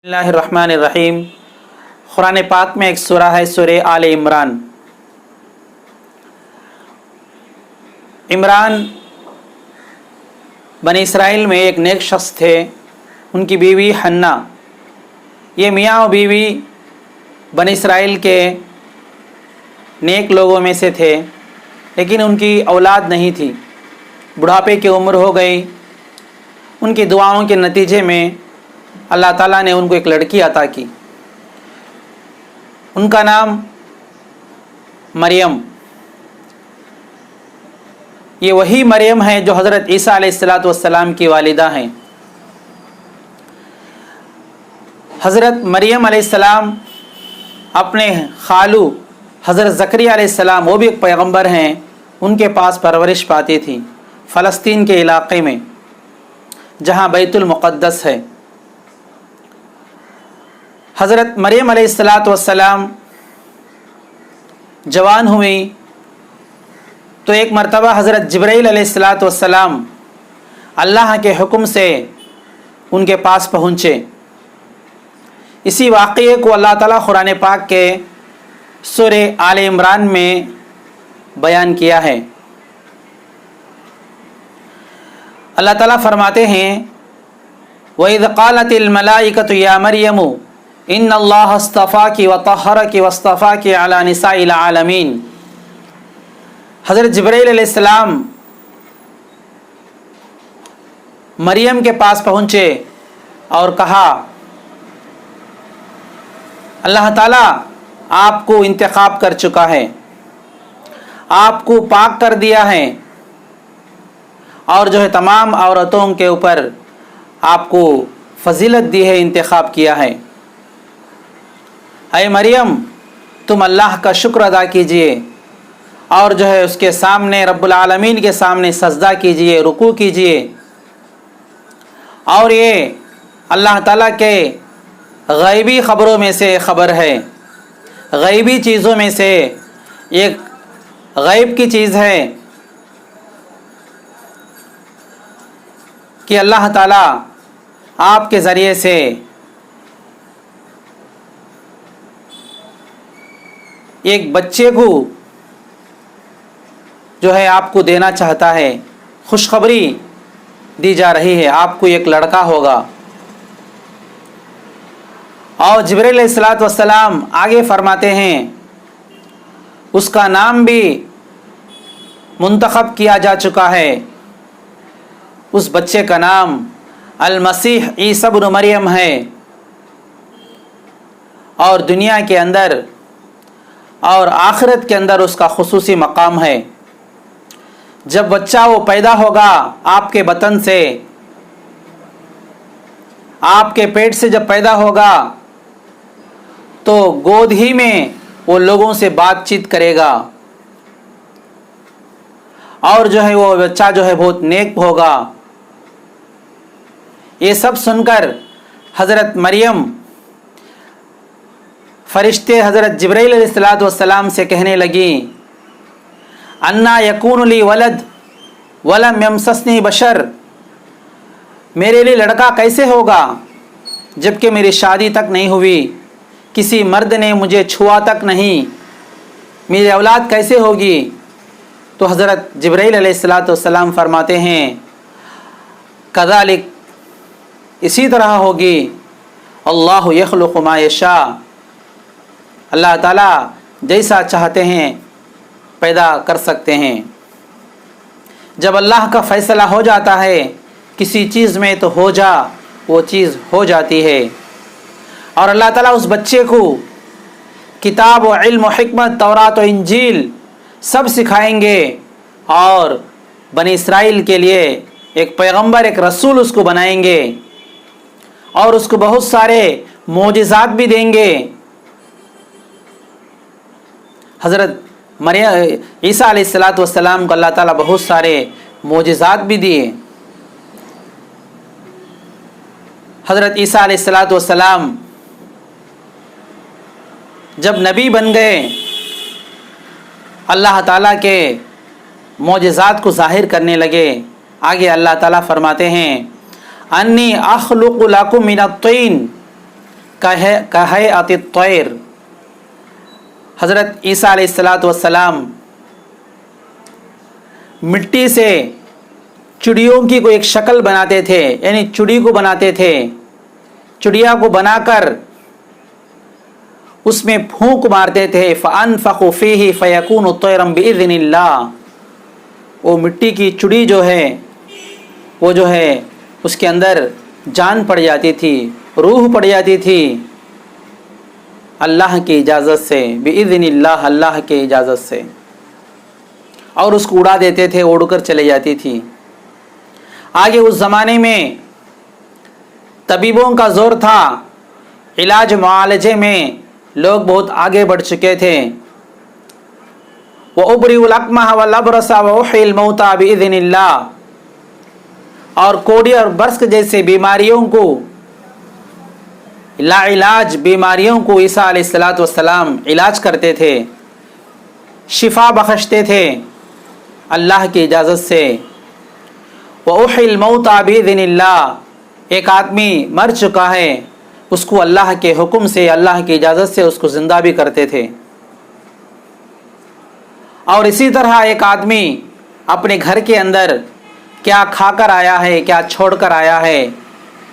बिस्मिल्लाहिर्रहमानिर्रहीम। कुरान पाक में एक सूरा है सूरह आल इमरान। इमरान बनी इसराइल में एक नेक शख्स थे। उनकी बीवी हन्ना, ये मियाँ और बीवी बनी इसराइल के नेक लोगों में से थे, लेकिन उनकी औलाद नहीं थी। बुढ़ापे की उम्र हो गई। उनकी दुआओं के नतीजे में अल्लाह ताला ने उनको एक लड़की अता की। उनका नाम मरियम। ये वही मरियम है जो हज़रत ईसा अलैहिस्सलातु वस्सलाम की वालिदा हैं। हज़रत मरियम अलैहिस्सलाम अपने खालू हज़रत ज़करिया अलैहिस्सलाम, वो भी एक पैगंबर हैं, उनके पास परवरिश पाती थी फ़लस्तीन के इलाक़े में, जहाँ बैतुल मुक़द्दस है। हज़रत मरियम अलैहिस्सलातु वस्सलाम जवान हुई तो एक मरतबा हज़रत जिब्राईल अलैहिस्सलातु वस्सलाम अल्लाह के हुक्म से उनके पास पहुँचे। इसी वाक़ये को अल्लाह ताला कुरान पाक के सूरह आल इमरान में बयान किया है। अल्लाह ताला फरमाते हैं, वइज़ क़ालतिल मलाइकतु या मरियमु इन्नल्लाह अस्तफ़ाकी व तहरकी वस्तफ़ाकी अला निसाइल आलमीन। हज़रत जिब्राईल अलैहिस्सलाम मरियम के पास पहुँचे और कहा, अल्लाह ताला आपको इंतखाब कर चुका है, आपको पाक कर दिया है, और जो है तमाम औरतों के ऊपर आपको फजीलत दी है, इंतखाब किया है। ऐ मरियम, तुम अल्लाह का शुक्र अदा कीजिए और जो है उसके सामने, रब्बुल आलमीन के सामने सजदा कीजिए, रुकू कीजिए। और ये अल्लाह ताला के गैबी ख़बरों में से ख़बर है, गैबी चीज़ों में से एक गैब की चीज़ है कि अल्लाह ताला आपके ज़रिए से एक बच्चे को जो है आपको देना चाहता है। खुशखबरी दी जा रही है, आपको एक लड़का होगा। और जिब्राईल अलैहिस्सलातु वस्सलाम आगे फरमाते हैं, उसका नाम भी मुंतखब किया जा चुका है। उस बच्चे का नाम अल मसीह ईसा इब्न मरियम है। और दुनिया के अंदर और आखिरत के अंदर उसका खुसूसी मकाम है। जब बच्चा वो पैदा होगा आपके बतन से, आपके पेट से जब पैदा होगा तो गोद ही में वो लोगों से बातचीत करेगा और जो है वो बच्चा जो है बहुत नेक होगा। ये सब सुनकर हज़रत मरियम फरिश्ते हज़रत जिब्राईल अलैहिस्सलातु वस्सलाम से कहने लगी, अन्ना यकूनु ली वलद वलम यमससनी बशर, मेरे लिए लड़का कैसे होगा जबकि मेरी शादी तक नहीं हुई, किसी मर्द ने मुझे छुआ तक नहीं, मेरी औलाद कैसे होगी? तो हज़रत जिब्राईल अलैहिस्सलातु वस्सलाम फरमाते हैं, कज़ालिक, इसी तरह होगी, अल्लाहु यख़्लुक़ु मा यशा, अल्लाह ताला जैसा चाहते हैं पैदा कर सकते हैं। जब अल्लाह का फ़ैसला हो जाता है किसी चीज़ में तो हो जा, वो चीज़ हो जाती है। और अल्लाह ताला उस बच्चे को किताब व इल्म व हिकमत, तौरात व इंजील सब सिखाएंगे और बनी इसराइल के लिए एक पैगंबर, एक रसूल उसको बनाएंगे और उसको बहुत सारे मोजिज़ात भी देंगे। हज़रत मरियम ईसा अलैहिस्सलातु वस्सलाम को अल्लाह ताला बहुत सारे मोजिज़ात भी दिए। हज़रत ईसा अलैहिस्सलातु वस्सलाम जब नबी बन गए, अल्लाह ताला के मोजिज़ात को ज़ाहिर करने लगे। आगे अल्लाह ताला फरमाते हैं, अन्नी अख़्लुक़ु लकुम मिनत तीन, कहैअत الطير। हज़रत ईसा अलैहिस्सलाम मिट्टी से चिड़ियों की कोई एक शक्ल बनाते थे, यानी चिड़ी को बनाते थे। चिड़िया को बनाकर उसमें फूंक मारते थे। फ़अनफ़ख़ु फ़ीही फ़यकूनु तयरन बिइज़्निल्लाह। वो मिट्टी की चिड़ी जो है वो जो है उसके अंदर जान पड़ जाती थी, रूह पड़ जाती थी अल्लाह की इजाज़त से, बिइज़्निल्लाह, अल्लाह की इजाज़त से, और उसको उड़ा देते थे, उड़कर चले जाती थी। आगे उस ज़माने में तबीबों का ज़ोर था, इलाज मुआलजे में लोग बहुत आगे बढ़ चुके थे। व उबरिउल अकमह वल अबरसा व उहिल मौता बिइज़्निल्लाह। और कोढ़ी और बर्स जैसे बीमारियों को, लाइलाज बीमारियों को ईसा अलैहिस्सलाम इलाज करते थे, शिफा बख्शते थे अल्लाह की इजाज़त से। व उहिल मौता बिइज़्निल्लाह। एक आदमी मर चुका है, उसको अल्लाह के हुक्म से, अल्लाह की इजाज़त से उसको ज़िंदा भी करते थे। और इसी तरह एक आदमी अपने घर के अंदर क्या खाकर आया है, क्या छोड़कर आया है,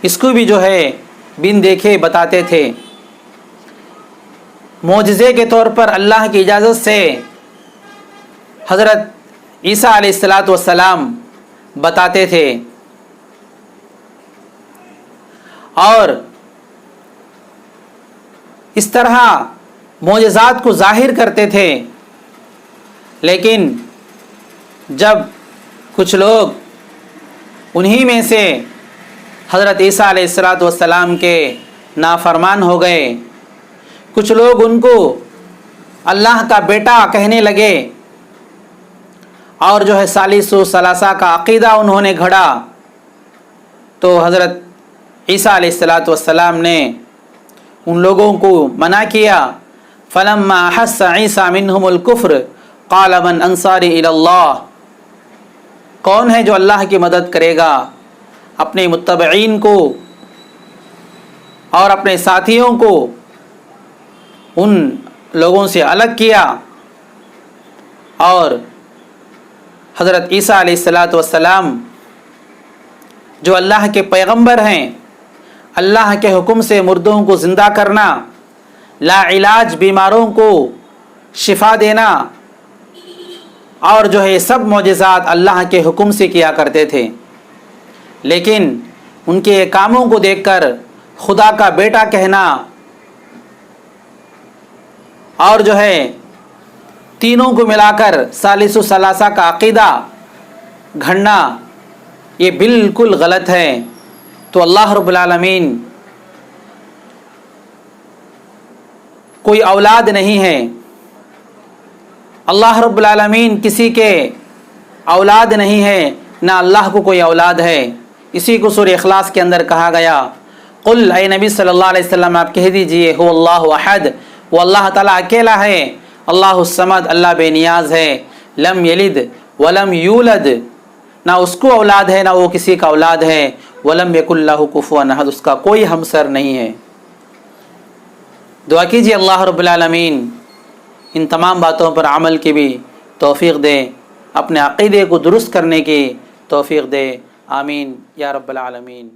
इसको भी जो है बिन देखे बताते थे। मोजज़े के तौर पर अल्लाह की इजाज़त से हज़रत ईसा अलैहिस्सलाम बताते थे और इस तरह मोजज़ात को ज़ाहिर करते थे। लेकिन जब कुछ लोग उन्हीं में से हज़रत ईसा अलैहिस्सलाम के नाफरमान हो गए, कुछ लोग उनको अल्लाह का बेटा कहने लगे और जो है सालिसु सलासा का अक़ीदा उन्होंने घड़ा, तो हज़रत ईसा अलैहिस्सलाम ने उन लोगों को मना किया। फ़लम्मा अहस्स ईसा मिनहुमुल कुफ़्र क़ाल मन अंसारी इलल्लाह। कौन है जो अल्लाह की मदद करेगा? अपने मुत्तबईन को और अपने साथियों को उन लोगों से अलग किया और हज़रत ईसा अलैहिस्सलाम जो अल्लाह के पैगंबर हैं, अल्लाह के हुक्म से मुर्दों को ज़िंदा करना, लाइलाज बीमारों को शिफा देना और जो है सब मोजज़ात अल्लाह के हुक्म से किया करते थे। लेकिन उनके कामों को देखकर खुदा का बेटा कहना और जो है तीनों को मिलाकर सालिसु सलासा का अक़ीदा घड़ना, ये बिल्कुल गलत है। तो अल्लाह रब्बुल आलमीन कोई औलाद नहीं है, अल्लाह रब्बुल आलमीन किसी के औलाद नहीं है, ना अल्लाह को कोई औलाद है। इसी को सूरह इखलास के अंदर कहा गया, कुल ऐ नबी सल्लल्लाहु अलैहि वसल्लम आप कह दीजिए, हु अल्लाहु अहद, वो अल्लाह ताला अकेला है, अल्लाहु समद, अल्लाह बेनियाज है, लम यलिद वलम यूलद, ना उसको औलाद है ना वो किसी का औलाद है, वलम यकुल लहु कुफुवन अहद, उसका कोई हमसर नहीं है। दुआ कीजिए अल्लाह रब्बुल आलमीन इन तमाम बातों पर अमल की भी तौफ़ीक़ दे, अपने अक़ीदे को दुरुस्त करने की तौफ़ीक़ दे। आमीन या रब्बल आलमीन।